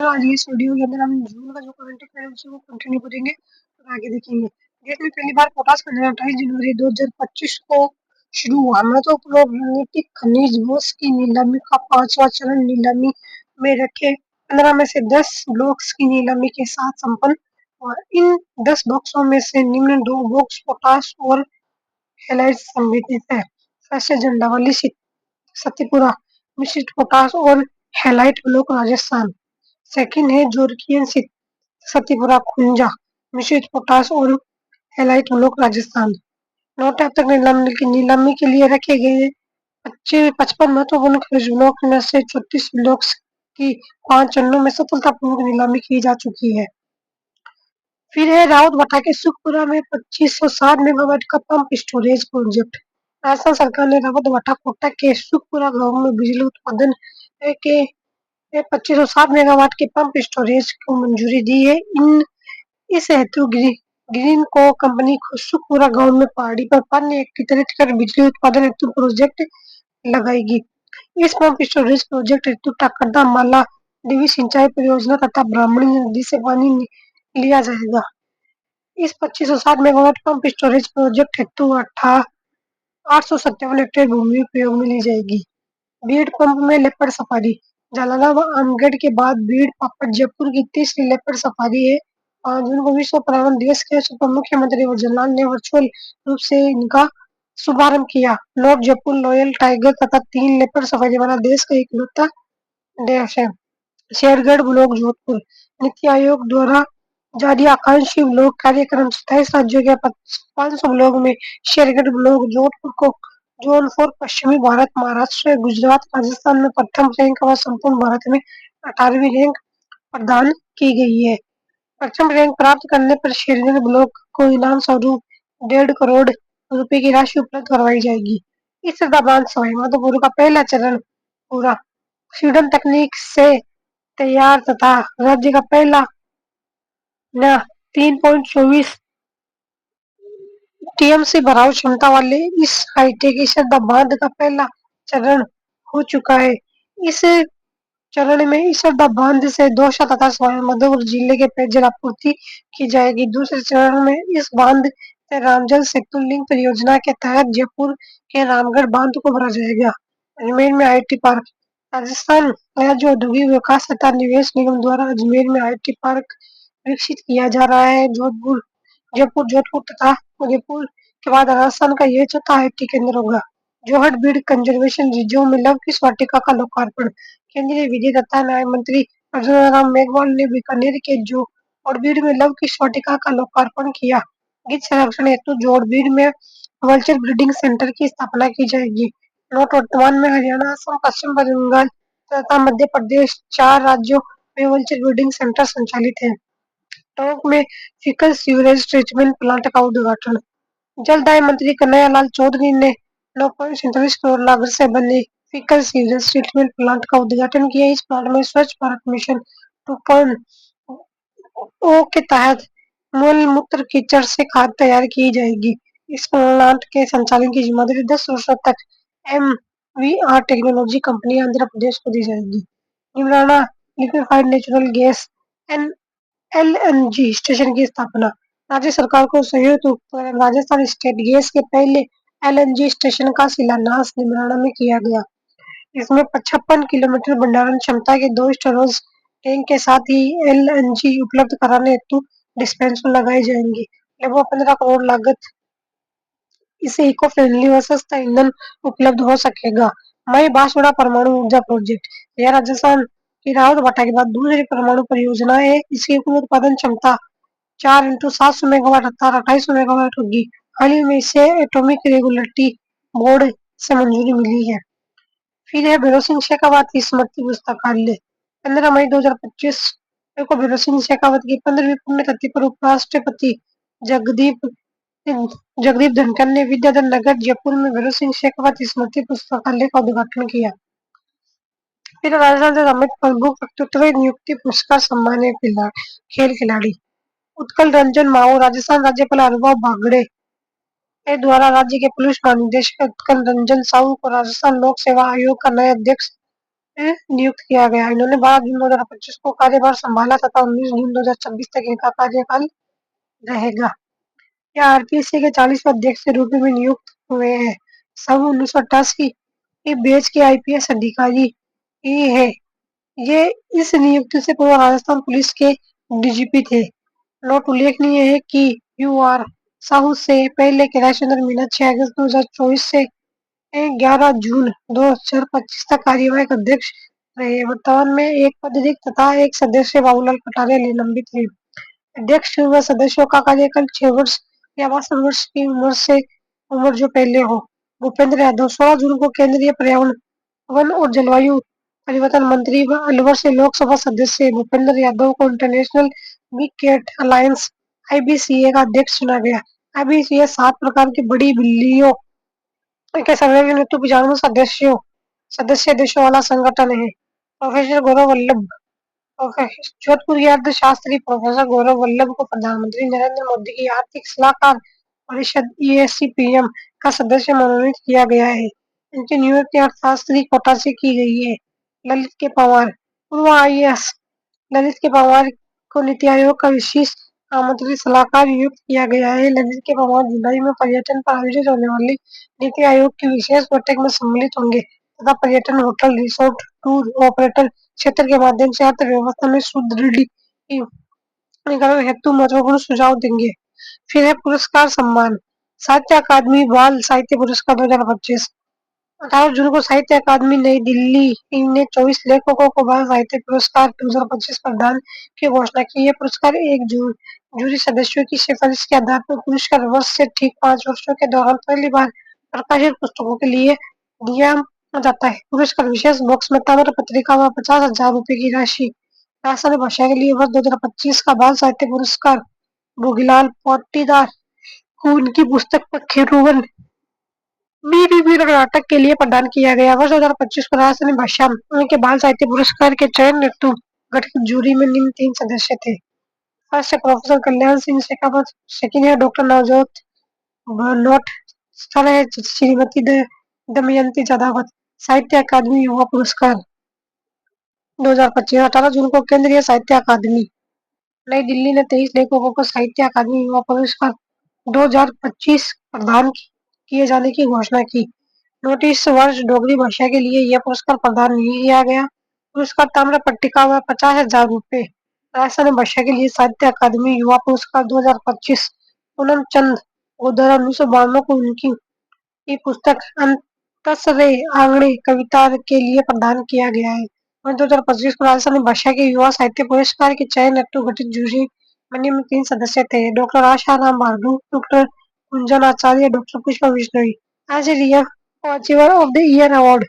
आज इस वीडियो के अंदर हम जून का जो करंट अफेयर है उसको कंटिन्यू करेंगे और आगे देखेंगे। देश में पहली बार पोटाश का निर्माण 28 जनवरी 2025 को शुरू हुआ। महत्वपूर्ण खनिज बोस की नीलामी का 5वां चरण नीलामी में रखे 15 में से 10 ब्लॉक्स की नीलामी के साथ संपन्न हुआ। इन 10 बॉक्सों में से निम्न 2 बॉक्स पोटाश और हैलाइड सम्मिलित है। फर्स्ट झंडावाली सतीपुरा मिश्रित पोटाश और हैलाइट ब्लॉक राजस्थान। सेकंड है जोरकियन सतीपुरा खुंजा मिश्रित पोटाश और हैलाइट ब्लॉक राजस्थान। नोट अब तक नीलामी के लिए रखे गए 55 महत्वपूर्ण खनिज ब्लॉक में से 34 ब्लॉक की 5 चरणों में सफलतापूर्वक नीलामी की जा चुकी है। फिर है रावत भट्टा के सुखपुरा में 2560 मेगावाट का पंप स्टोरेज प्रोजेक्ट। राजस्थान सरकार ने रावत भट्टा कोटा के सुखपुरा गांव में बिजली उत्पादन के 2560 मेगावाट के पंप स्टोरेज को मंजूरी दी है। इस हेतु ग्रीन को कंपनी को सुखपुरा गांव में पहाड़ी पर पानी एकत्रित कर बिजली उत्पादन हेतु प्रोजेक्ट लगाएगी। इस पंप स्टोरेज प्रोजेक्ट हेतु टाकरदा माला देवी सिंचाई परियोजना तथा ब्राह्मणी नदी से पानी लिया जाएगा। इस 2560 मेगावाट पंप स्टोरेज प्रोजेक्ट हेतु 857 हेक्टेयर भूमि उपयोग में ली जाएगी। बीड़ पंप में लेपर्ड सफारी। जालना व अमगढ़ के बाद बीड़ पापड़ जयपुर की तीसरी लेपर्ड सफारी है। 5 जून को विश्व पर्यावरण दिवस के उप मुख्यमंत्री जवाहरलाल ने वर्चुअल रूप से इनका शुभारंभ किया। लोग जयपुर रॉयल टाइगर तथा 3 लेपर्ड सफारी वाला देश का इकलौता देश है। शेरगढ़ ब्लॉक जोधपुर। नीति आयोग द्वारा जारी आकांक्षी ब्लॉक कार्यक्रम 27 राज्यों के 500 ब्लॉक में शेरगढ़ ब्लॉक जोधपुर को जोन फॉर पश्चिमी भारत, महाराष्ट्र, गुजरात, राजस्थान में प्रथम रैंक व संपूर्ण भारत में 18वीं रैंक प्रदान की गई है। प्रथम रैंक प्राप्त करने पर शेरगढ़ ब्लॉक को इनाम स्वरूप 1.5 करोड़ रुपए की राशि उपलब्ध करवाई जाएगी। इस बांध सवाई माधोपुर का पहला चरण पूरा। स्वीडन तकनीक से तैयार तथा राज्य का पहला 3.24 टीएमसी भराव क्षमता वाले इस हाईटेक ईशरदा बांध का पहला चरण हो चुका है। इस चरण में ईशरदा बांध से दौसा तथा सवाईमाधोपुर जिले के पेयजल आपूर्ति की जाएगी। दूसरे चरण में इस बांध से रामजल सेतु लिंक परियोजना के तहत जयपुर के रामगढ़ बांध को भरा जाएगा। अजमेर में आईटी पार्क। राजस्थान राज्य औद्योगिक विकास तथा निवेश निगम द्वारा अजमेर में आईटी पार्क विकसित किया जा रहा है। जोधपुर तथा उदयपुर के बाद राजस्थान का यह चौथा आईटी केंद्र होगा। जोहट बीड़ कंजर्वेशन रिजर्व में लव कुश वाटिका का लोकार्पण। केंद्रीय विधि तथा न्याय मंत्री अर्जुन राम मेघवाल ने बीकानेर के जोड़बीड़ में लव कुश वाटिका का लोकार्पण किया। गिद्ध संरक्षण हेतु जोड़बीड़ में वल्चर ब्रीडिंग सेंटर की स्थापना की जाएगी। नोट वर्तमान में हरियाणा, असम, पश्चिम बंगाल तथा मध्य प्रदेश 4 राज्यों में वल्चर ब्रीडिंग सेंटर संचालित है। टोंक में फीकल सीवरेज ट्रीटमेंट प्लांट का उद्घाटन। जलदाय मंत्री कन्हैयालाल चौधरी ने 9.47 करोड़ लागत से बने फीकल सीवरेज ट्रीटमेंट प्लांट का उद्घाटन किया। इस प्लांट में स्वच्छ भारत मिशन 2.0 के तहत मूल मूत्र कीचड़ से खाद तैयार की जाएगी। इस प्लांट के संचालन की जिम्मेदारी 10 वर्षों तक mvr technology company Andhra Pradesh को दी जाएगी। Neemrana liquefied natural gas LNG station की स्थापना। राज्य सरकार को संयुक्त उपक्रम राजस्थान स्टेट गैस के पहले एलएनजी स्टेशन का शिलान्यास निमराना में किया गया। इसमें 55 किलोमीटर भंडारण क्षमता के 2 स्टोरेज टैंक के साथ ही एलएनजी उपलब्ध कराने हेतु डिस्पेंसर लगाए जाएंगे। लगभग 15 करोड़ लागत इसे इको फ्रेंडली व सस्ता ईंधन उपलब्ध हो सकेगा। मई बांसवाड़ा परमाणु ऊर्जा प्रोजेक्ट। यह राजस्थान की रावत भट्टा के बाद दूसरी परमाणु परियोजना है। इसकी कुल उत्पादन क्षमता 4x700 मेगावाट तथा 2800 मेगावाट होगी। हाल ही में इसे एटॉमिक रेगुलेटरी बोर्ड से मंजूरी मिली है। फिर है भैरव सिंह शेखावत की स्मृति पुस्तकालय। 15 मई 2025 को भैरव सिंह शेखावत की 15वीं पुण्यतिथि पर उपराष्ट्रपति जगदीप जगदीप धनखड़ ने विद्याधर नगर जयपुर में भैरव सिंह शेखावत स्मृति पुस्तकालय का उद्घाटन किया। फिर राजस्थान से अमित प्रभु व्यक्तित्व नियुक्ति पुरस्कार सम्मानित खेल खिलाड़ी। उत्कल रंजन माऊ। राजस्थान राज्यपाल अनुभव बागड़े द्वारा राज्य के पुलिस महानिदेशक उत्कल रंजन साहू को राजस्थान लोक सेवा आयोग का नया अध्यक्ष नियुक्त किया गया। इन्होंने 12 जून 2025 को कार्यभार संभाला तथा 19 जून 2026 तक इनका कार्यकाल रहेगा। यह आरपीसी के 40वें अध्यक्ष के रूप में नियुक्त हुए हैं। सन 1988 की बैच के आईपीएस अधिकारी ये है। ये इस नियुक्ति से पूर्व राजस्थान पुलिस के डीजीपी थे। नोट उल्लेखनीय है कि यू आर साहू से पहले कैलाश चंद्र मीना 6 अगस्त 2024 से 11 जून 2025 तक कार्यवाहक अध्यक्ष रहे। वर्तमान में एक पद रिक्त तथा एक सदस्य बाबूलाल कटारिया निलंबित है। अध्यक्ष व सदस्यों का कार्यकाल 6 वर्ष या 62 वर्ष की उम्र जो पहले हो। भूपेंद्र यादव 16 जून को केंद्रीय पर्यावरण वन और जलवायु परिवर्तन मंत्री व अलवर से लोकसभा सदस्य भूपेंद्र यादव को international big cat alliance IBCA का अध्यक्ष चुना गया। आईबीसीए 7 प्रकार की बड़ी बिल्लियों के सर्वेक्षण हेतु 95 सदस्य देशों वाला संगठन है। प्रोफेसर गौरव वल्लभ जोधपुर के अर्थशास्त्री प्रोफेसर गौरव वल्लभ को प्रधानमंत्री नरेंद्र मोदी की आर्थिक सलाहकार परिषद ईएससीपीएम का सदस्य मनोनीत किया गया है। इनकी नियुक्ति अर्थशास्त्री कोटा से की गई है। ललित के पवार पूर्व आईएएस ललित के पवार को नीति आयोग का विशेष आमंत्रित सलाहकार नियुक्त किया गया है। ललित के पवार जुलाई में पर्यटन पर आयोजित होने वाली नीति आयोग की विशेष बैठक में सम्मिलित होंगे तथा पर्यटन, होटल, रिसोर्ट, टूर ऑपरेटर क्षेत्र के माध्यम से अर्थव्यवस्था में सुदृढ़ीकरण हेतु महत्वपूर्ण सुझाव देंगे। फिर है पुरस्कार सम्मान। साहित्य अकादमी बाल साहित्य पुरस्कार 2025। 18 जून को साहित्य अकादमी नई दिल्ली ने 24 लेखकों को बाल साहित्य पुरस्कार 2025 प्रदान की घोषणा की। ये पुरस्कार एक जूरी सदस्यों की सिफारिश के आधार पर पुरस्कार वर्ष से ठीक 5 वर्षों के दौरान पहली बार प्रकाशित पुस्तकों के लिए दिया जाता है। पुरस्कार विशेष बॉक्स में ताम्र पत्रिका व 50,000 रुपए की राशि। राजस्थानी भाषा के लिए वर्ष 2025 का बाल साहित्य पुरस्कार भोगीलाल पाटीदार को उनकी पुस्तक पखेरुवन मेरी वीर नाटक के लिए प्रदान किया गया। वर्ष 2025 को राजस्थानी भाषा के बाल साहित्य पुरस्कार के चयन हेतु गठित जूरी में निम्न 3 सदस्य थे। First professor Kalyan Singh Shekhawat, second है डॉक्टर नवजोत नोट, थर्ड है श्रीमती दमयंती जाधावत। साहित्य अकादमी युवा पुरस्कार 2025। 18 जून को केंद्रीय साहित्य अकादमी नई दिल्ली ने 23 लेखकों को साहित्य अकादमी युवा पुरस्कार 2025 प्रदान किए जाने की घोषणा की। नोटिस वर्ष डोगरी भाषा के लिए यह पुरस्कार प्रदान नहीं किया गया। पुरस्कार ताम्र पट्टिका व 50,000 रुपए। राजस्थानी भाषा के लिए साहित्य अकादमी युवा पुरस्कार 2025 पूनम चंद गोदरा 1992 को उनकी ये पुस्तक अंतसरे आंगणे कविता के लिए प्रदान किया गया है। वर्ष 2025 को राजस्थानी भाषा के युवा साहित्य पुरस्कार के चयन हेतु गठित जूरी में निम्न 3 सदस्य थे। Doctor Asharam Bardu, doctor Kunjan Acharya, doctor Pushpa Bishnoi. Acharya achiever of the year award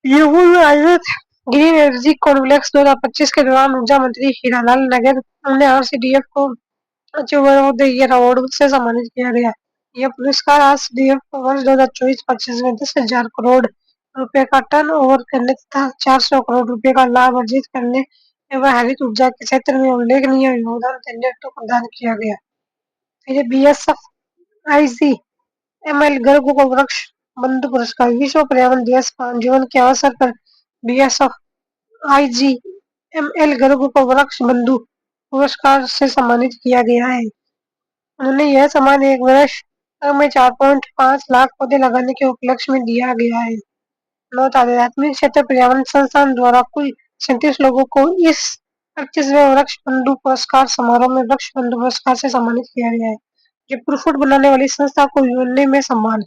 Jaipur में आयोजित ग्रीन एनर्जी कॉन्क्लेव 2025 के दौरान ऊर्जा मंत्री हीरालाल नगर ने आरसीडीएफ को achiever of the year award से सम्मानित किया गया। यह पुरस्कार आरसीडीएफ को वर्ष 2024-25 में 10,000 करोड़ रुपए का टर्न ओवर करने तथा 400 करोड़ रुपए का लाभ अर्जित करने एवं हरित ऊर्जा के क्षेत्र में उल्लेखनीय योगदान देने हेतु प्रदान किया गया। फिर बीएसएफ आईसी एमएल गर्ग को वृक्ष बंधु पुरस्कार। विश्व पर्यावरण दिवस जीवन के अवसर पर बीएसएफ आईजी एमएल गर्ग को वृक्ष बंधु पुरस्कार से सम्मानित किया गया है। उन्हें यह सम्मान एक वर्ष में 4.5 लाख पौधे लगाने के उपलक्ष्य में दिया गया है। आध्यात्मिक क्षेत्र पर्यावरण संस्थान द्वारा कुल 37 लोगों को इस 25वें वृक्ष बंधु पुरस्कार समारोह में वृक्ष बंधु पुरस्कार से सम्मानित किया गया है। जयपुर फूड बनाने वाली संस्था को यूएनए में सम्मान।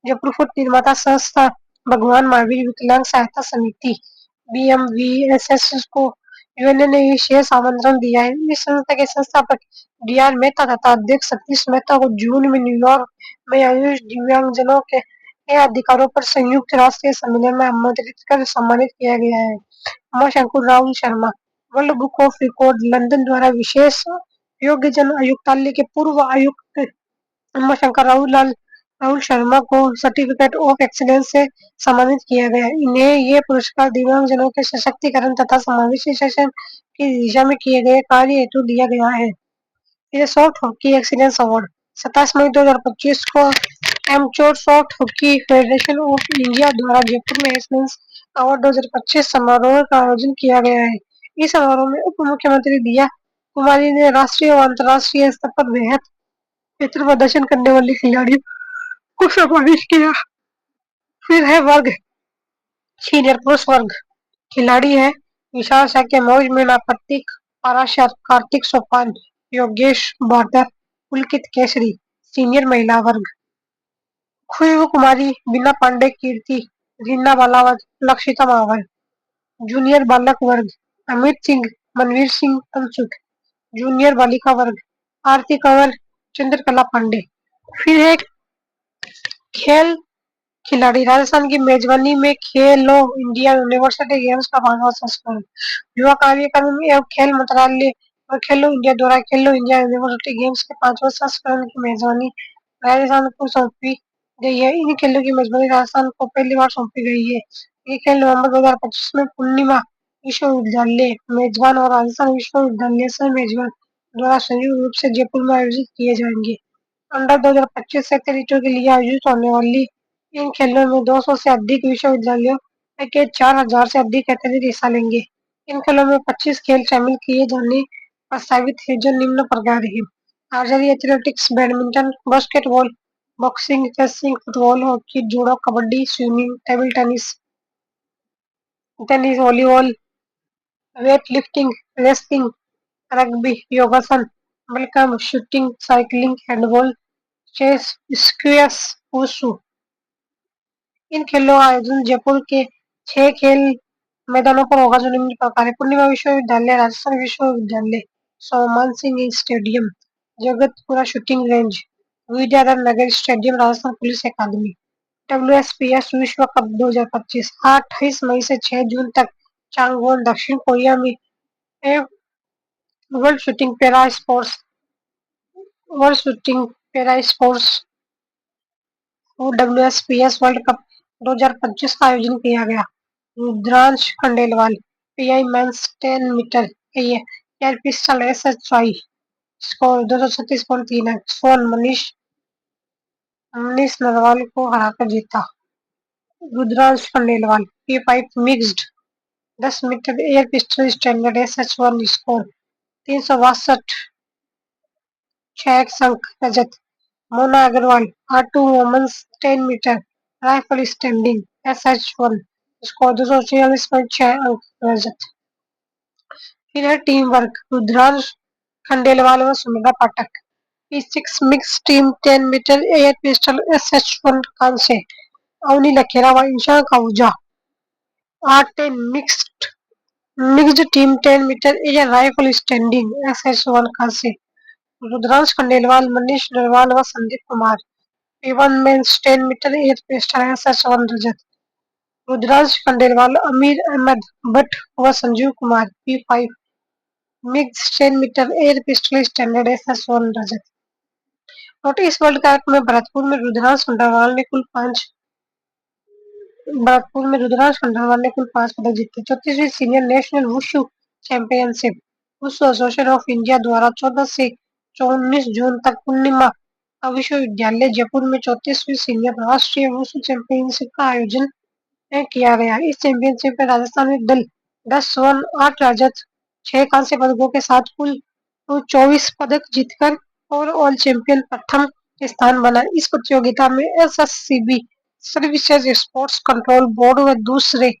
जयपुर फूड निर्माता संस्था भगवान महावीर विकलांग सहायता समिति बीएमवीएसएस को यूएनए ने विशेष आमंत्रण दिया है। इस संस्था के संस्थापक डीआर मेहता तथा अध्यक्ष सतीश मेहता को जून में न्यूयॉर्क में आयोजित दिव्यांगजनों के अधिकारों पर संयुक्त राष्ट्रीय सम्मेलन में आमंत्रित कर सम्मानित किया गया है। Umashankar Rahul Sharma world book of record London द्वारा विशेष योग्यजन आयुक्तालय के पूर्व आयुक्त उमाशंकर राहुल शर्मा को सर्टिफिकेट ऑफ एक्सीलेंस से सम्मानित किया गया। इन्हें ये पुरस्कार दिव्यांगजनों के सशक्तिकरण तथा समावेशी शिक्षण की दिशा में किए गए कार्य हेतु दिया गया है। ये सॉफ्ट हॉकी एक्सीलेंस अवार्ड 27 मई 2025 को एमचोर soft hockey federation of India द्वारा जयपुर में एक्सीलेंस अवार्ड 2025 समारोह का आयोजन किया गया है। इस समारोह में उप मुख्यमंत्री दिया कुमारी ने राष्ट्रीय और अंतर्राष्ट्रीय स्तर पर बेहद बेहतर प्रदर्शन करने वाली खिलाड़ियों को सम्मानित किया। फिर है वर्ग सीनियर पुरुष वर्ग खिलाड़ी है विशाल शक्य मौज मीना प्रतीक पराशर कार्तिक सोपान योगेश बार्दर पुलकित केसरी। सीनियर महिला वर्ग खुशबू कुमारी बीना पांडे कीर्ति रीना बालावत लक्षिता मावर। जूनियर बालक वर्ग अमित सिंह मनवीर सिंह तनसुख। जूनियर बालिका वर्ग आरती कंवर चंद्रकला पांडे। फिर है खेल खिलाड़ी राजस्थान की मेजबानी में खेलो इंडिया यूनिवर्सिटी गेम्स का 5वां संस्करण। युवा कार्यक्रम एवं खेल मंत्रालय और खेलो इंडिया द्वारा खेलो इंडिया यूनिवर्सिटी गेम्स के 5वें संस्करण की मेजबानी राजस्थान को सौंपी गई है। इन खेलों की मेजबानी राजस्थान को पहली बार सौंपी गई है। ये खेल नवंबर 2025 में पूर्णिमा विश्वविद्यालय मेजबान और राजस्थान विश्वविद्यालय सह मेजबान द्वारा संयुक्त रूप से जयपुर में आयोजित किए जाएंगे। अंडर 2025 से एथलीटों के लिए आयोजित होने वाली इन खेलों में 200 से अधिक विश्वविद्यालयों के 4000 से अधिक एथलीट हिस्सा लेंगे। इन खेलों में 25 खेल शामिल किए जाने प्रस्तावित है जो निम्न प्रकार है archery athletics badminton basketball boxing wrestling football hockey judo kabaddi swimming table tennis tennis volleyball weight lifting wrestling rugby yogasana mallakhamb shooting cycling handball chess squash wushu. इन खेलों का आयोजन जयपुर के 6 खेल मैदानों पर होगा जो निम्न प्रकार है पूर्णिमा विश्वविद्यालय राजस्थान विश्वविद्यालय सोमान Singh stadium Jagatpura shooting range Vidyadhar Nagar stadium Rajasthan police अकादमी। WSPS विश्व कप 2025 28 मई से 6 जून तक चांगवोन दक्षिण कोरिया में वर्ल्ड शूटिंग पैरा स्पोर्ट्स और WSPS वर्ल्ड कप 2025 का आयोजन किया गया। Rudransh Khandelwal PI men's 10 metre air pistol SHI score 236.3 है। स्वर्ण मनीष मनीष नरवाल को हराकर जीता। Rudransh Khandelwal P5 mixed 10 metre air pistol standard SH1 score 362 6 अंक रजत। Mona Agarwal R2 women's 10 metre rifle standing SH1 score 246.6 अंक रजत। फिर है टीम वर्क रुद्रांश खंडेलवाल व Sumita Pathak P6 mix team 10 metre air pistol SH1 कांस्य अवनी लखेरा व Ishan Ahuja. R10 mixed team 10 metre air rifle standing SH1 कांस्य रुद्रांश खंडेलवाल मनीष नरवाल व Sandeep Kumar. P1 men's 10 metre air pistol SH1 रजत। रुद्रांश खंडेलवाल अमीर अहमद भट्ट व Sanjeev Kumar P5 mix 10 metre air pistol standard SH1 रजत। इस वर्ल्ड कप में रुद्रांश खंडेलवाल ने कुल 5 पदक जीते। 34वीं senior national wushu championship wushu association of India द्वारा 14 से 19 जून तक पूर्णिमा विश्वविद्यालय जयपुर में 34वीं सीनियर राष्ट्रीय वुशु चैंपियनशिप का आयोजन किया गया। इस चैंपियनशिप में राजस्थान दल 10 स्वर्ण 8 रजत 6 कांस्य पदकों के साथ कुल 24 पदक जीतकर और ऑल चैंपियन प्रथम स्थान बना। इस प्रतियोगिता में SSCB services sports control board व दूसरे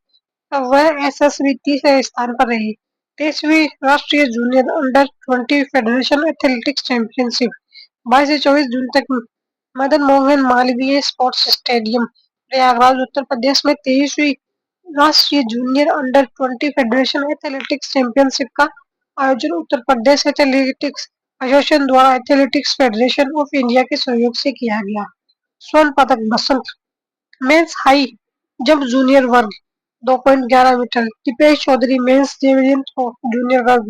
वह SSB तीसरे स्थान पर रहे। 23वीं राष्ट्रीय junior under 20 federation athletics championship 22 से 24 जून तक मदन मोहन मालवीय स्पोर्ट्स स्टेडियम प्रयागराज उत्तर प्रदेश में 23वीं राष्ट्रीय junior under 20 federation athletics championship का आयोजन उत्तर प्रदेश एथलेटिक्स एसोसिएशन द्वारा एथलेटिक्स फेडरेशन ऑफ इंडिया के सहयोग से किया गया। स्वर्ण पदक Basant men's high jump junior वर्ग 2.11 metre Deepesh Chaudhary men's javelin junior वर्ग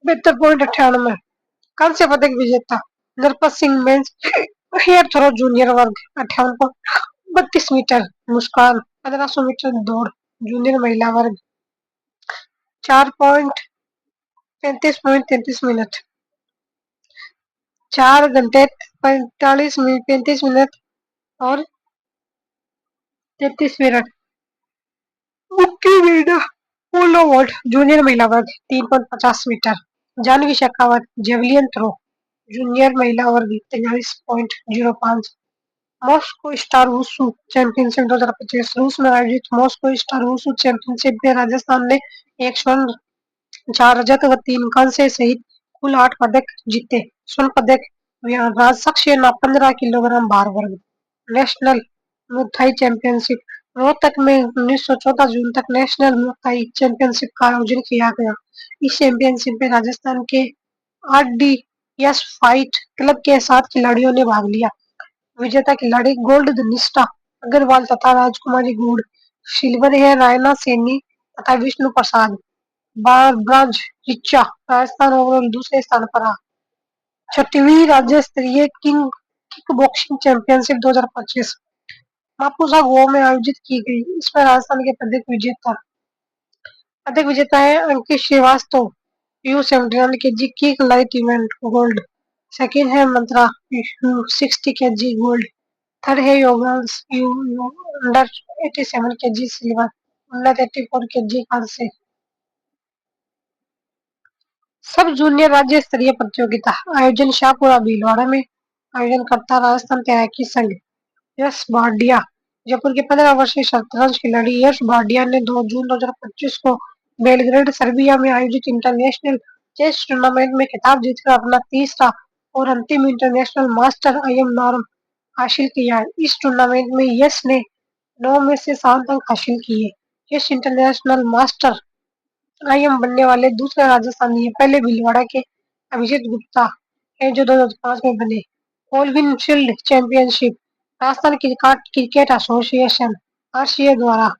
72.98 कांस्य पदक विजेता Narpat Singh mains hair throw junior वर्ग 58.32 मीटर मुस्कान 1500 मीटर दौड़ जूनियर महिला वर्ग 4.33 मिनट 4 घंटे 45 मिनट 35 मिनट और 33 मिनट मुक्की मीना पोलो वॉल्ट जूनियर महिला वर्ग 3.50 metre, Janvi Shekhawat javelin throw junior महिला वर्ग 43.05, मॉस्को स्टार वुशु चैंपियनशिप 2025 रूस में आयोजित मॉस्को स्टार वुशु चैंपियनशिप में राजस्थान ने एक स्वर्ण, 4 रजत व 3 कांस्य सहित कुल 8 पदक जीते। स्वर्ण पदक राजस्व 15 किलोग्राम भार वर्ग, नेशनल मुथाई चैंपियनशिप रोहतक में 1914 जून तक नेशनल मुथाई चैंपियनशिप का आयोजन किया गया। इस चैंपियनशिप में राजस्थान के आरडीएस फाइट क्लब के 7 खिलाड़ियों ने भाग लिया। विजेता खिलाड़ी गोल्ड धनिष्ठा अग्रवाल तथा राजकुमारी गौड़, सिल्वर है रायना सैनी तथा विष्णु प्रसाद, ब्राज रिचा राजस्थान ओवरऑल दूसरे स्थान पर रहा। छठवीं राज्य स्तरीय kick boxing championship 2025 Mapusa Goa में आयोजित की गई। इसमें राजस्थान के पदक विजेता है Ankit Srivastava U79 KG kick light event gold, second है Mantra U60 KG gold, third है Yogansh U under 87 KG silver, under 84 KG कांस्य। सब जूनियर राज्य स्तरीय प्रतियोगिता आयोजन शाहपुरा भीलवाड़ा में, आयोजन करता राजस्थान तैराकी संघ। यश भाटिया जयपुर के 15 वर्षीय शतरंज खिलाड़ी यश भाटिया ने 2 जून 2025 को बेलग्रेड सर्बिया में आयोजित इंटरनेशनल चेस टूर्नामेंट में खिताब जीतकर अपना तीसरा और अंतिम इंटरनेशनल मास्टर आईएम नॉर्म हासिल किया। इस टूर्नामेंट में यश ने 9 में से 7 अंक हासिल किए। यश इंटरनेशनल मास्टर आईएम बनने वाले दूसरे राजस्थानी है। पहले भीलवाड़ा के अभिजीत गुप्ता है जो 2005 में बने। Colvin shield championship Rajasthan cricket association RCA द्वारा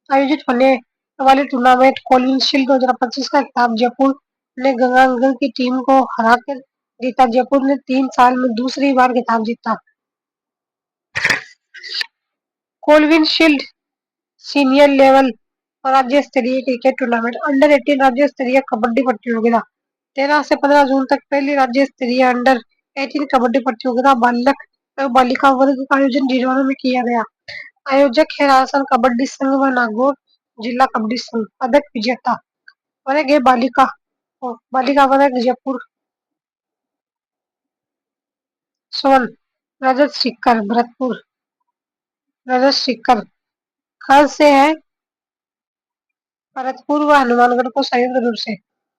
आयोजित होने वाले टूर्नामेंट कोलविन शील्ड 2025 का खिताब जयपुर ने गंगानगर की टीम को हराकर जीता। जयपुर ने 3 साल में दूसरी बार खिताब जीता। कोलविन शील्ड सीनियर लेवल और राज्य स्तरीय क्रिकेट टूर्नामेंट अंडर 18 राज्य स्तरीय कबड्डी प्रतियोगिता 13 से 15 जून तक पहली राज्य स्तरीय अंडर 18 कबड्डी प्रतियोगिता बालक एवं बालिका वर्ग का आयोजन डीडवाना में किया गया। आयोजक है राजस्थान कबड्डी संघ व नागौर जिला कबड्डी संघ। पदक विजेता वर्ग है बालिका वर्ग जयपुर स्वर्ण, रजत सीकर भरतपुर, रजत सीकर कांस्य है भरतपुर व हनुमानगढ़ को संयुक्त रूप से।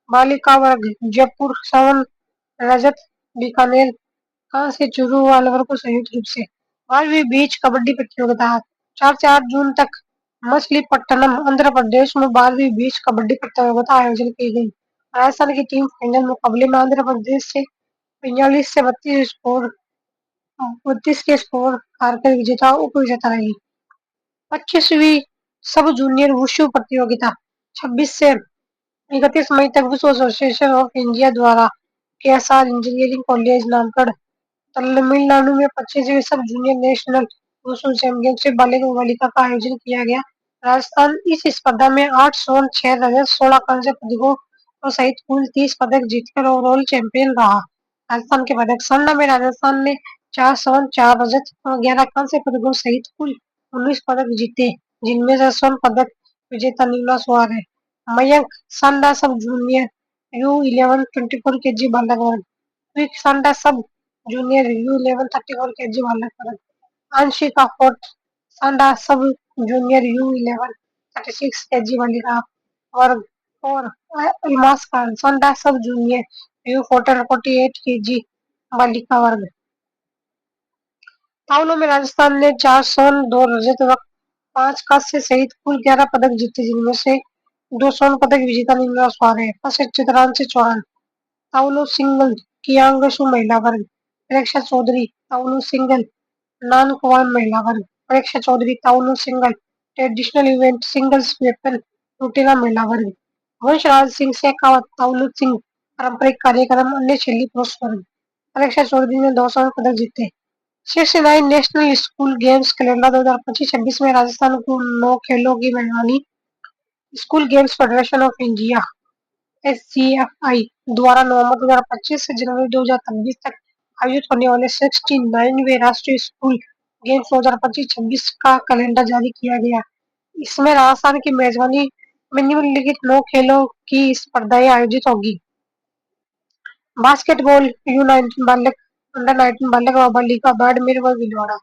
बालिका वर्ग जयपुर स्वर्ण, रजत बीकानेर कांस्य चूरू व अलवर को संयुक्त रूप से। 12वीं बीच कबड्डी प्रतियोगिता 4 से 8 जून तक मछलीपट्टनम आंध्र प्रदेश में 12वीं बीच कबड्डी प्रतियोगिता आयोजन की गई। राजस्थान की टीम फाइनल मुकाबले में आंध्र प्रदेश से 45 से 32 के स्कोर हार कर विजेता उप विजेता रही। 25वीं सब जूनियर वुशु प्रतियोगिता 26 से 31 मई तक विश्व एसोसिएशन ऑफ इंडिया द्वारा केएसआर इंजीनियरिंग कॉलेज नामगढ़ तमिलनाडु में 25वीं सब जूनियर नेशनल वुशु चैंपियनशिप बालक व बालिका का आयोजन किया गया। राजस्थान इस स्पर्धा में 8 स्वर्ण 6 रजत 16 कांस्य पदकों और सहित कुल 30 पदक जीतकर ओवरऑल चैंपियन रहा। राजस्थान के पदक स्वर्ण में राजस्थान ने 4 स्वर्ण 4 रजत और 11 कांस्य पदकों सहित कुल 19 पदक जीते, जिनमें से स्वर्ण पदक विजेता निम्नानुसार है। मयंक सांडा सब जूनियर U11 24 केजी बालक वर्ग, विक सांडा सब जूनियर U11 34 केजी बालक वर्ग, आंशिका फोर्ट सांडा सब जूनियर U11 36 केजी बालिका वर्ग और अलमास खान सांडा सब जूनियर U14 48 केजी बालिका वर्ग। तावलों में राजस्थान ने 4 स्वर्ण 2 रजत व 5 कांस्य सहित कुल 11 पदक जीते, जिनमें से 2 स्वर्ण पदक विजेता निम्नानुसार है। फर्स्ट चित्रांशी चौहान तावलो सिंगल कियांगसु महिला वर्ग, Pariksha Chaudhary taolu single non-Kuan महिला वर्ग, Pariksha Chaudhary taolu single traditional event singles weapon रुटेला महिला वर्ग, वंशराज सिंह शेखावत तावलो सिंह पारंपरिक कार्यक्रम अन्य शैली पुरुष वर्ग। परीक्षा चौधरी ने 2 स्वर्ण पदक जीते। 69 नेशनल स्कूल गेम्स कैलेंडर 2025-26 में राजस्थान को 9 खेलों की मेजबानी school games federation of India SGFI द्वारा नवंबर 2025 से जनवरी 2026 तक आयोजित होने वाले 69वें राष्ट्रीय स्कूल गेम्स 2025-26 का कैलेंडर जारी किया गया। इसमें राजस्थान की मेजबानी में निम्नलिखित 9 खेलों की स्पर्धाएं आयोजित होगी। बास्केटबॉल, U19 बालक, अंडर 19 बालक व बालिका, बैडमिंटन व भिलवाड़ा,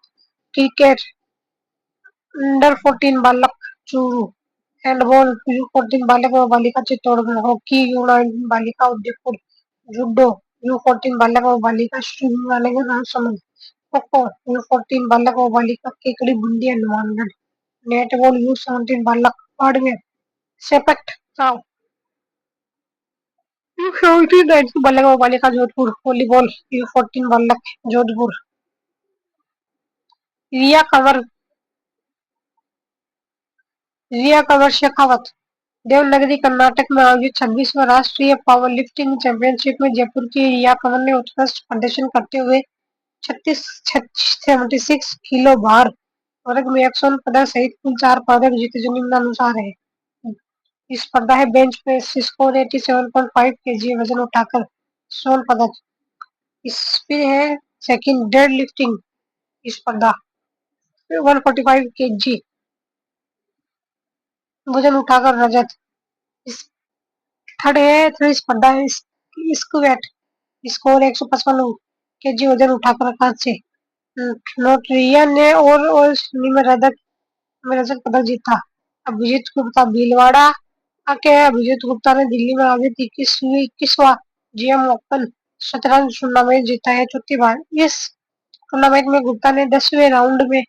क्रिकेट, अंडर 14 बालक चूरू, हैंडबॉल, U14 बालक व बालिका चित्तौड़गढ़, हॉकी, U19 बालिका उदयपुर, जूडो, U14 बालक व बालिका श्रीगंगानगर राजसमंद, खो-खो, U14 बालक व बालिका केकड़ी बूंदी हनुमानगढ़, नेटबॉल, U17 बालक बाड़मेर, सेपक टाव, U17 19 बालक व बालिका जोधपुर, वॉलीबॉल, U14 बालक जोधपुर, रिया कंवर रिया कंवर शेखावत, देवनागरी कर्नाटक में आयोजित 26वां राष्ट्रीय पावर लिफ्टिंग चैंपियनशिप में जयपुर की रिया कंवर ने उत्कृष्ट प्रदर्शन करते हुए 76 किलो भार वर्ग में एक स्वर्ण पदक सहित कुल 4 पदक जीते जो निम्नानुसार है। इस स्पर्धा है बेंच प्रेस, स्कोर 87.5 केजी वजन उठाकर स्वर्ण पदक। इसमें है सेकंड डेड लिफ्टिंग स्पर्धा 145 केजी वजन उठाकर रजत। इस थर्ड है थर्ड स्पर्धा है स्क्वैट, स्कोर 155 केजी वजन उठाकर कांस्य। नोटरिया ने और स्विमिंग में रजत पदक जीता। अभिजीत गुप्ता भीलवाड़ा के अभिजीत गुप्ता ने दिल्ली में आयोजित 21वां जीएम ओपन शतरंज टूर्नामेंट जीता है चौथी बार। इस टूर्नामेंट में गुप्ता ने 10वें राउंड में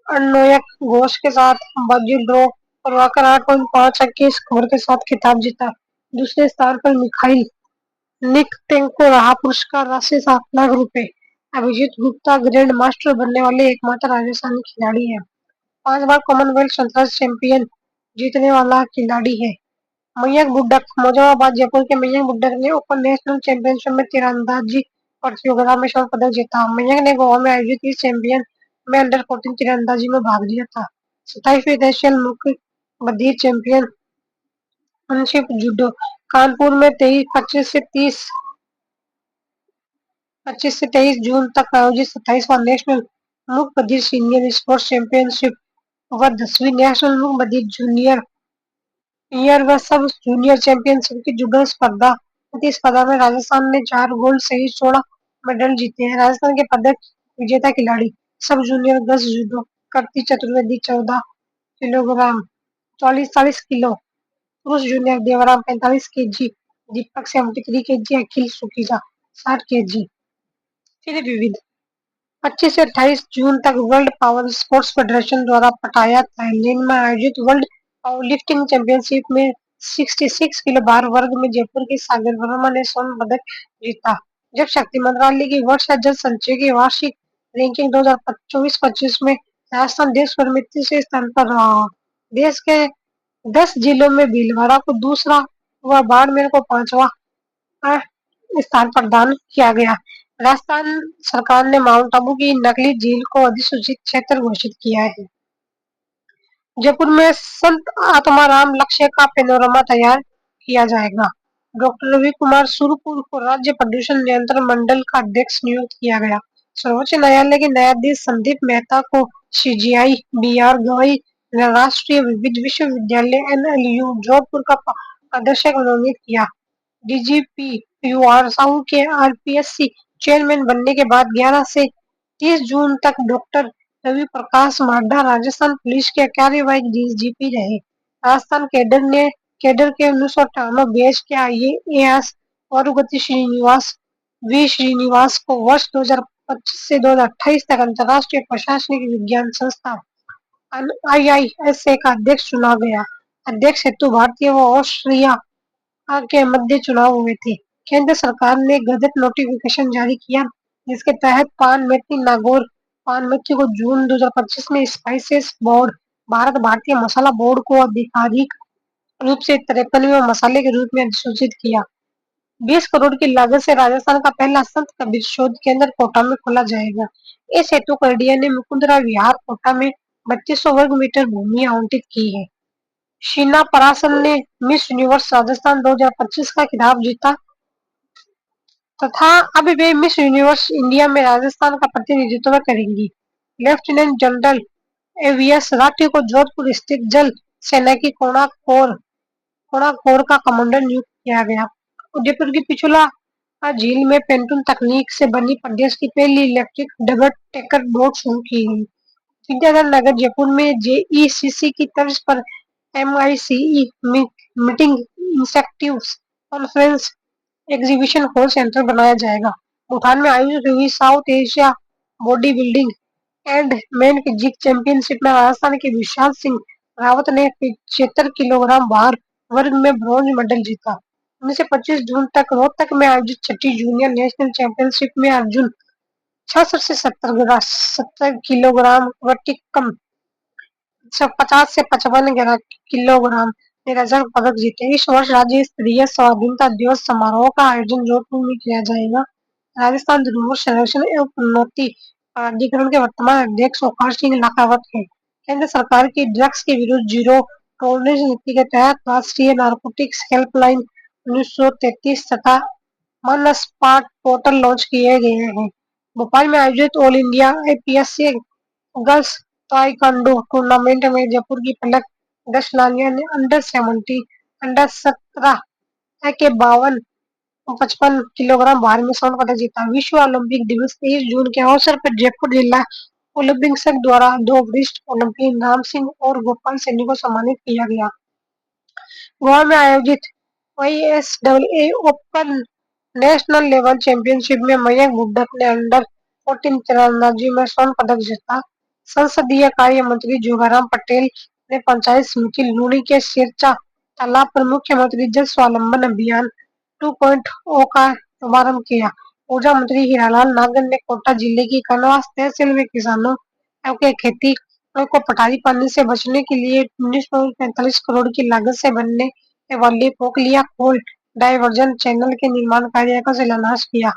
अर्णोयक घोष के साथ बाजी ड्रॉ करवाकर 8.5 अंक के स्कोर के साथ खिताब जीता। दूसरे स्थान पर मिखाइल निकटेंको रहा। पुरस्कार राशि 7 लाख रुपए। अभिजीत गुप्ता ग्रैंड मास्टर बनने वाले एकमात्र राजस्थानी खिलाड़ी है। 5 बार कॉमनवेल्थ शतरंज चैंपियन जीतने वाला खिलाड़ी है। मयंक बुड्डक मोजाबाद जयपुर के मयंक बुड्डक ने ओपन नेशनल चैंपियनशिप में तीरंदाजी प्रतियोगिता में स्वर्ण पदक जीता। मयंक ने गोवा में आयोजित इस चैंपियन में अंडर 14 तीरंदाजी में भाग लिया था। 27वीं एशियन मुख्य बधिर चैंपियनशिप जूडो कानपुर में 25 से 23 जून तक आयोजित 27वां नेशनल मुख्य बधिर सीनियर स्पोर्ट्स चैंपियनशिप व 10वीं नेशनल मुख्य बधिर जूनियर ईयर व सब जूनियर चैंपियनशिप की जूडो स्पर्धा प्रतिस्पर्धा में राजस्थान ने 4 गोल्ड सहित 16 मेडल जीते हैं। राजस्थान के पदक विजेता खिलाड़ी सब जूनियर 10 जूडो, कृति चतुर्वेदी 14 किलोग्राम 40 किलो, पुरुष जूनियर देवराम 45 केजी, दीपक 73 केजी, अखिल सुकीजा 60 केजी। फिर विविध 25 से 28 जून तक वर्ल्ड पावर स्पोर्ट्स फेडरेशन द्वारा पटाया थाईलैंड में आयोजित वर्ल्ड पावर लिफ्टिंग चैंपियनशिप में 66 किलो भार वर्ग में जयपुर के सागर वर्मा ने स्वर्ण पदक जीता। जब शक्ति मंत्रालय की वर्ष जल संचय की वार्षिक रैंकिंग 2024-25 में राजस्थान देश भर में तीसरे स्थान पर रहा। देश के 10 जिलों में भीलवाड़ा को दूसरा व बाड़मेर को 5वां स्थान प्रदान किया गया। राजस्थान सरकार ने माउंट आबू की नकली झील को अधिसूचित क्षेत्र घोषित किया है। जयपुर में संत आत्माराम लक्ष्य का पेनोरमा तैयार किया जाएगा। डॉक्टर रवि कुमार सुरपुर को राज्य प्रदूषण नियंत्रण मंडल का अध्यक्ष नियुक्त किया गया। सर्वोच्च न्यायालय के न्यायाधीश संदीप मेहता को CGI BR गवई राष्ट्रीय विविध विश्वविद्यालय NLU जोधपुर का अध्यक्ष मनोनीत किया। DGP UR साहू के RPSC चेयरमैन बनने के बाद 11 से 30 जून तक डॉक्टर रवि प्रकाश माड्डा राजस्थान पुलिस के कार्यवाहक DGP रहे। राजस्थान कैडर के 1998 बैच के IAS वारुगति श्रीनिवास को वर्ष 2025 से 2028 तक अंतर्राष्ट्रीय प्रशासनिक विज्ञान संस्थान IISA का अध्यक्ष चुना गया। अध्यक्ष हेतु भारतीय व ऑस्ट्रिया के मध्य चुनाव हुए थे। केंद्र सरकार ने गजट नोटिफिकेशन जारी किया जिसके तहत पान मथी को जून 2025 में स्पाइसेस बोर्ड भारत भारतीय मसाला बोर्ड को आधिकारिक रूप से 53वें मसाले के रूप में अधिसूचित किया। 20 करोड़ की लागत से राजस्थान का पहला संत कबीर शोध केंद्र कोटा में खोला जाएगा। इस हेतु करडिया ने मुकुंदरा विहार कोटा में 3200 वर्ग मीटर भूमि आवंटित की है। शीना पराशर ने मिस यूनिवर्स राजस्थान 2025 का खिताब जीता तथा अब वे मिस यूनिवर्स इंडिया में राजस्थान का प्रतिनिधित्व करेंगी। लेफ्टिनेंट जनरल एवीएस राठी को जोधपुर स्थित जल सेना की कोणार्क का कमांडर नियुक्त किया गया। उदयपुर की पिछोला झील में पेंटून तकनीक से बनी प्रदेश की पहली इलेक्ट्रिक डबल टेकर बोट शुरू की गई। विद्याधर नगर जयपुर में जेईसीसी की तर्ज पर MICE meeting incentive conference exhibition hall centre बनाया जाएगा। भूटान में आयोजित हुई South Asia body building and men physique championship में राजस्थान के विशाल सिंह रावत ने 75 किलोग्राम भार वर्ग में ब्रॉन्ज मेडल जीता। 19 से 25 जून तक रोहतक में आयोजित छठी जूनियर नेशनल चैंपियनशिप में अर्जुन 66 से 70 किलोग्राम वर्टिकम 50 से 55 किलोग्राम ने रजत पदक जीते। इस वर्ष राज्य स्तरीय स्वाधीनता दिवस समारोह का आयोजन जोधपुर में किया जाएगा। राजस्थान धरोहर संरक्षण एवं उन्नति प्राधिकरण के वर्तमान अध्यक्ष ओंकार सिंह लाखावत है। केंद्र सरकार की ड्रग्स के विरुद्ध जीरो टॉलरेंस नीति के तहत राष्ट्रीय नारकोटिक्स हेल्पलाइन 1933 तथा मानस पाठ पोर्टल लॉन्च किए गए हैं। भोपाल में आयोजित all India APSC girls taekwondo tournament में जयपुर की पलक दशलानिया ने अंडर 17 अंडर 17 के 52-55 किलोग्राम भार में स्वर्ण पदक जीता। विश्व ओलंपिक दिवस 23 जून के अवसर पर जयपुर जिला ओलंपिक संघ द्वारा 2 वरिष्ठ ओलंपियन राम सिंह और गोपाल सैनी को सम्मानित किया गया। गोवा में आयोजित वाईएसडब्ल्यूए ओपन नेशनल लेवल चैंपियनशिप में मयंक भुट्टक ने अंडर 14 तीरंदाजी में स्वर्ण पदक जीता। संसदीय कार्य मंत्री जोगाराम पटेल ने पंचायत समिति लूणी के सिरचा तालाब पर मुख्यमंत्री जल स्वावलंबन अभियान 2.0 का शुभारंभ किया। ऊर्जा मंत्री हीरालाल नागर ने कोटा जिले की कनवास तहसील में किसानों के खेती को पटारी पानी से बचने के लिए 1945 करोड़ की लागत से बनने वाली पोकलिया कोल डायवर्जन चैनल के निर्माण कार्य का शिलान्यास किया।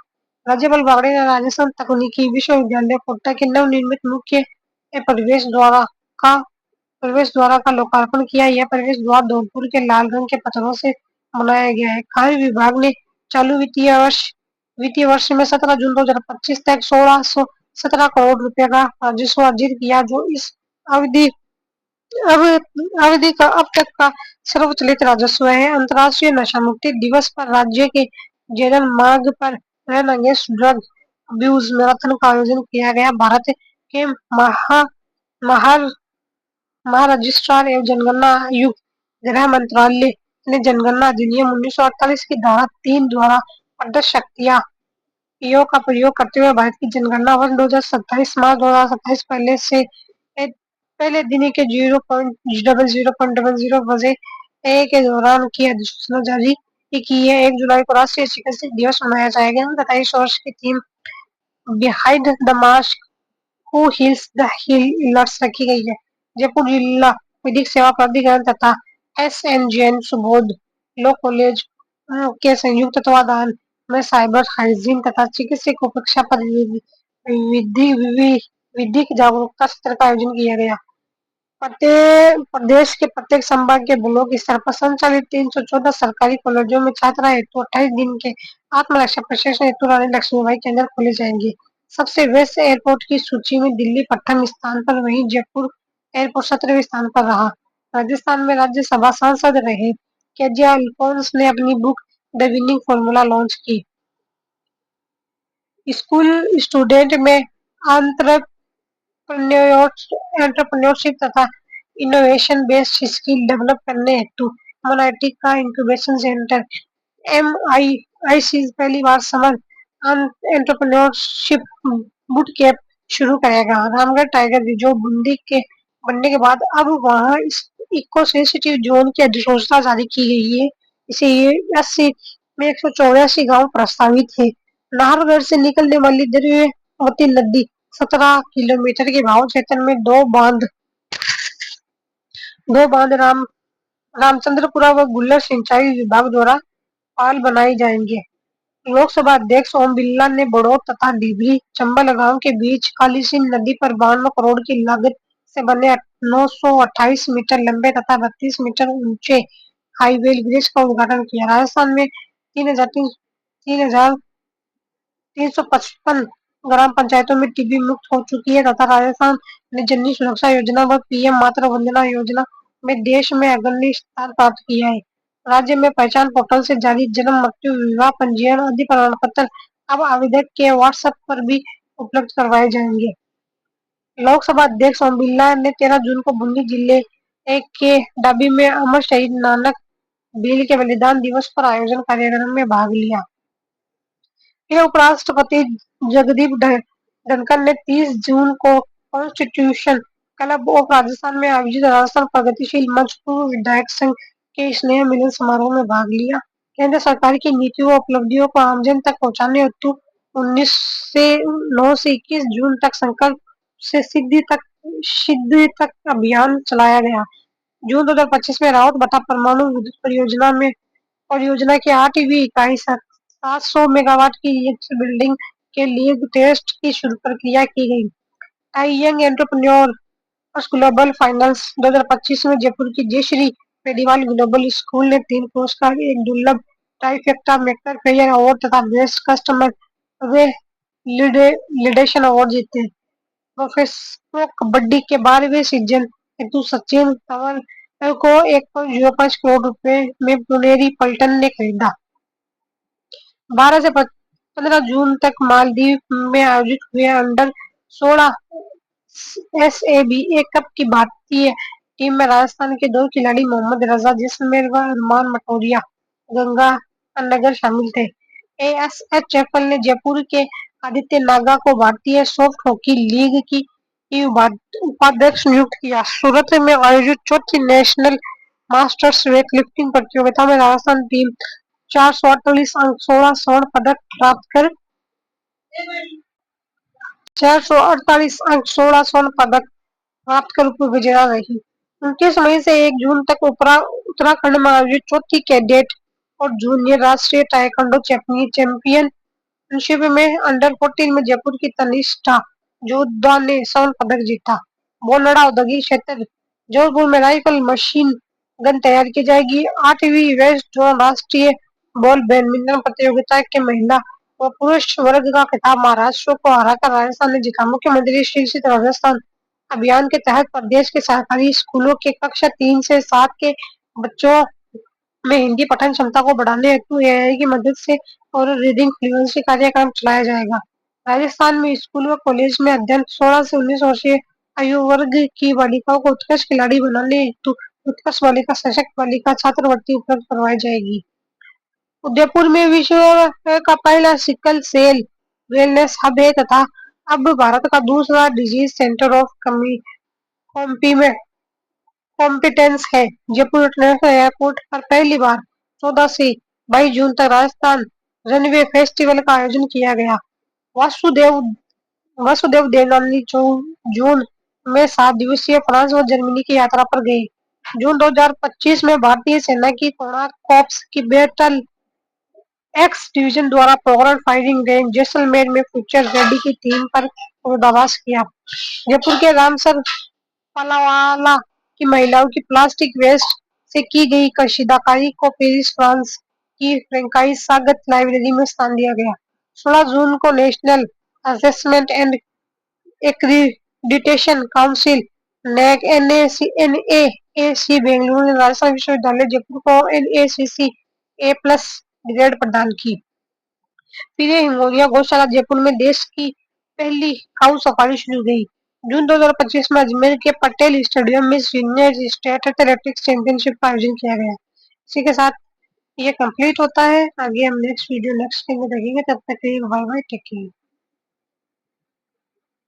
राज्यपाल बागड़े ने राजस्थान तकनीकी विश्वविद्यालय कोटा के नवनिर्मित मुख्य प्रवेश द्वार का लोकार्पण किया। यह प्रवेश द्वार धौलपुर के लाल रंग के पत्थरों से बनाया गया है। खाद्य विभाग ने चालू वित्तीय वर्ष में 17 जून 2025 तक 1617 करोड़ रुपए का राजस्व अर्जित किया, जो इस अवधि अवधि का अब तक का सर्वचलित राजस्व है। अंतर्राष्ट्रीय नशा मुक्ति दिवस पर राज्य के जेरल मार्ग पर run against drug abuse marathon का आयोजन किया गया। भारत के महारजिस्ट्रार एवं जनगणना आयुक्त गृह मंत्रालय ने जनगणना अधिनियम 1948 की धारा 3 द्वारा प्रदत्त शक्तियां का प्रयोग करते हुए भारत की जनगणना वर्ष 2027 मार्च 2027 पहले दिन के 0.0000 बजे के दौरान की अधिसूचना जारी की है। 1 जुलाई को राष्ट्रीय चिकित्सक दिवस मनाया जाएगा तथा इस वर्ष की theme behind the mask who heels the healers रखी गई है। जयपुर जिला विधिक सेवा प्राधिकरण तथा एसएनजेएन सुबोध लॉ कॉलेज के संयुक्त तत्वाधान में साइबर हाइजीन तथा चिकित्सक उपेक्षा पर विधिक जागरूकता सत्र का आयोजन किया गया। प्रदेश के प्रत्येक संभाग के ब्लॉक स्तर पर संचालित 314 सरकारी कॉलेजों में छात्रा हेतु 28 दिन के आत्मरक्षा प्रशिक्षण हेतु रानी लक्ष्मीबाई केंद्र खोले जाएंगे। सबसे व्यस्त एयरपोर्ट की सूची में दिल्ली प्रथम स्थान पर, वहीं जयपुर एयरपोर्ट 17वें स्थान पर रहा। राजस्थान में राज्यसभा सांसद रहे केजे अल्फोंस ने अपनी book the winning formula launch की। स्कूल स्टूडेंट में एंटरप्रेन्योरशिप तथा इनोवेशन बेस्ड स्किल डेवलप करने हेतु एमआईटी का इंक्यूबेशन सेंटर एमआईआईसी पहली बार समर एंटरप्रेन्योरशिप बूट कैंप शुरू करेगा। रामगढ़ टाइगर रिजर्व बूंदी के बनने के बाद अब वहां इको सेंसिटिव जोन की अधिसूचना जारी की गई है। इसे 80 में 184 गांव प्रस्तावित है। नाहरगढ़ से निकलने वाली द्रव्यवती नदी 17 किलोमीटर के भाव क्षेत्र में दो बांध रामचंद्रपुरा व गुल्लर सिंचाई विभाग द्वारा पाल बनाए जाएंगे। लोकसभा अध्यक्ष ओम बिरला ने बड़ौद तथा डिबरी चंबल गांव के बीच कालीसिंध नदी पर 52 करोड़ की लागत से बने 928 मीटर लंबे तथा 32 मीटर ऊंचे हाईवे ब्रिज का उद्घाटन किया। राजस्थान में 3,355 ग्राम पंचायतों में टीबी मुक्त हो चुकी है तथा राजस्थान ने जननी सुरक्षा योजना व पीएम मातृ वंदना योजना में देश में अग्रणी स्थान प्राप्त किया है। राज्य में पहचान पोर्टल से जारी जन्म, मृत्यु, विवाह पंजीयन आदि प्रमाण पत्र अब आवेदक के व्हाट्सएप पर भी उपलब्ध करवाए जाएंगे। लोकसभा अध्यक्ष ओम बिरला ने 13 जून को बूंदी जिले के डाबी में अमर शहीद नानक भील के बलिदान दिवस पर आयोजन कार्यक्रम में भाग लिया। फिर उपराष्ट्रपति जगदीप धनखड़ ने 30 जून को कॉन्स्टिट्यूशन क्लब ऑफ राजस्थान में आयोजित राजस्थान प्रगतिशील मंच पूर्व विधायक संघ के स्नेह मिलन समारोह में भाग लिया। केंद्र सरकार की नीतियों व उपलब्धियों को आमजन तक पहुंचाने हेतु 9 से 21 जून तक संकल्प से सिद्धि तक अभियान चलाया गया। जून 2025 में रावत भट्टा परमाणु विद्युत परियोजना की 8वीं इकाई 700 मेगावाट की रिएक्टर बिल्डिंग के लिए टेस्ट की शुरू प्रक्रिया की गई। आई यंग एंटरप्रेन्योर्स ग्लोबल फाइनेंस 2025 में जयपुर की जयश्री मेडिवाल ग्लोबल स्कूल ने 3 पुरस्कार, एक दुर्लभ ट्राइफेक्टा मेकर फेयर अवार्ड तथा बेस्ट कस्टमर लीडरशिप अवार्ड जीते। प्रोफेशनल कबड्डी के 12वें सीजन हेतु सचिन तंवर को 1.05 करोड़ रुपए में पुनेरी पल्टन ने खरीदा। 12 से 15 जून तक मालदीव में आयोजित हुए अंडर 16 SABA कप की भारतीय टीम में राजस्थान के 2 खिलाड़ी मोहम्मद रजा जैसलमेर व अरमान मटोरिया गंगानगर शामिल थे। ASHFL ने जयपुर के आदित्य नागा को भारतीय सॉफ्ट हॉकी लीग की उपाध्यक्ष नियुक्त किया। सूरत में आयोजित चौथी नेशनल मास्टर्स वेटलिफ्टिंग प्रतियोगिता में राजस्थान टीम 448 अंक 16 स्वर्ण पदक प्राप्त कर 448 अंक 16 स्वर्ण पदक प्राप्त कर उप विजेता रही। 29 मई से 1 जून तक उत्तराखंड में आयोजित चौथी कैडेट और जूनियर राष्ट्रीय ताइक्वांडो चैंपियनशिप में अंडर 14 में जयपुर की तनिष्ठा जोधा ने स्वर्ण पदक जीता। बोलड़ा औद्योगिक क्षेत्र जोधपुर में राइफल मशीन गन तैयार की जाएगी। 8वीं वेस्ट जोन राष्ट्रीय बॉल बैडमिंटन प्रतियोगिता के महिला व पुरुष वर्ग का खिताब महाराष्ट्र को हराकर राजस्थान ने जीता। मुख्यमंत्री शिक्षित राजस्थान अभियान के तहत प्रदेश के सरकारी स्कूलों के कक्षा 3 से 7 के बच्चों में हिंदी पठन क्षमता को बढ़ाने हेतु AI की मदद से और रीडिंग फ्लुएंसी कार्यक्रम चलाया जाएगा। राजस्थान में स्कूल व कॉलेज में अध्ययन 16 से 19 वर्षीय आयु वर्ग की बालिकाओं को उत्कृष्ट खिलाड़ी बनाने हेतु उत्कृष्ट बालिका सशक्त बालिका छात्रवृत्ति उपलब्ध करवाई जाएगी। उदयपुर में विश्व का पहला सिकल सेल वेलनेस हब है तथा अब भारत का दूसरा डिजीज सेंटर ऑफ कॉम्पिटेंस है। जयपुर इंटरनेशनल एयरपोर्ट पर पहली बार 14 से 22 जून तक राजस्थान रनवे फेस्टिवल का आयोजन किया गया। वासुदेव वासुदेव देवनानी जून में 7 दिवसीय फ्रांस व जर्मनी की यात्रा पर गए। जून 2025 में भारतीय सेना की कोणार्क कॉर्प्स की बैटल एक्स डिवीजन द्वारा पोखरण फायरिंग रेंज जैसलमेर में फ्यूचर रेडी की थीम पर विरोधाभास किया। जयपुर के रामसर पलावाला की महिलाओं की प्लास्टिक वेस्ट से की गई कशीदाकारी को पेरिस फ्रांस की फ्रेंकाइज सागत लाइब्रेरी में स्थान दिया गया। 16 जून को national assessment and accreditation council NAAC Bengaluru ने राजस्थान विश्वविद्यालय जयपुर को NACC A+ ग्रेड प्रदान की। फिर हिंगोलिया गौशाला जयपुर में देश की पहली काऊ सफारी शुरू हुई। जून 2025 में अजमेर के पटेल स्टेडियम में सीनियर स्टेट एथलेटिक्स चैंपियनशिप का आयोजन किया गया। इसी के साथ ये कंप्लीट होता है। आगे हम नेक्स्ट वीडियो नेक्स्ट टाइम में देखेंगे। तब तक के लिए बाय बाय, टेक केयर।